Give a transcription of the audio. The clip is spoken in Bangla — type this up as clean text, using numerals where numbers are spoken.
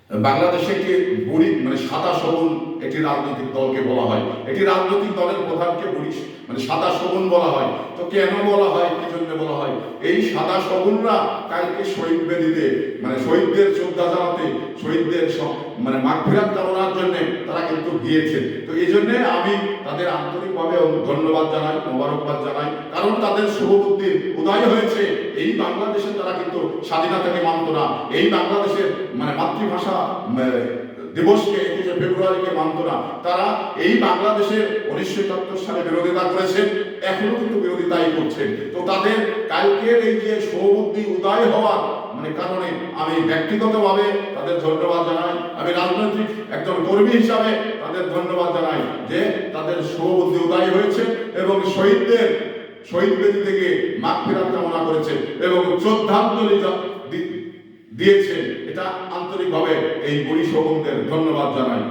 বাংলাদেশে একটি বুড়ি মানে সাদা সবুজ একটি রাজনৈতিক দলকে বলা হয়। একটি রাজনৈতিক দলের প্রধানকে বুড়ি মানে সাদা সবুজ বলা হয়। তো কেন বলা হয়, কি জন্য বলা হয়? এই সাদা সবুজরা কালকে শহীদ বেদিতে মানে শহীদদের শ্রদ্ধা জানাতে, শহীদদের মানে মাগফিরাত কামনার জন্য তারা কিন্তু গিয়েছে। তো এই জন্য আমি তাদের আন্তরিকভাবে ধন্যবাদ জানাই, মোবারকবাদ জানাই, কারণ তাদের শুভবুদ্ধির উদয় হয়েছে। এই বাংলাদেশে তারা কিন্তু স্বাধীনতাকে মানত না, এই বাংলাদেশের মানে মাতৃভাষা দিবসকে 21শে ফেব্রুয়ারিকে মানত না। তারা এই বাংলাদেশের 1971 সালে বিরোধিতা করেছেন, এখনো কিন্তু বিরোধিতাই করছেন। তো তাদের কালকের এই যে শুভবুদ্ধি উদয় হওয়ার মানে কারণে আমি ব্যক্তিগতভাবে তাদের ধন্যবাদ জানাই, আমি রাজনৈতিক একজন কর্মী হিসাবে তাদের ধন্যবাদ জানাই যে তাদের শুভবুদ্ধি উদয় হয়েছে এবং শহীদ বেদি থেকে মাগফিরাত কামনা করেছে এবং শ্রদ্ধাঞ্জলি দিয়েছে। এটা আন্তরিকভাবে এই বুড়ি শোভনদের ধন্যবাদ জানাই।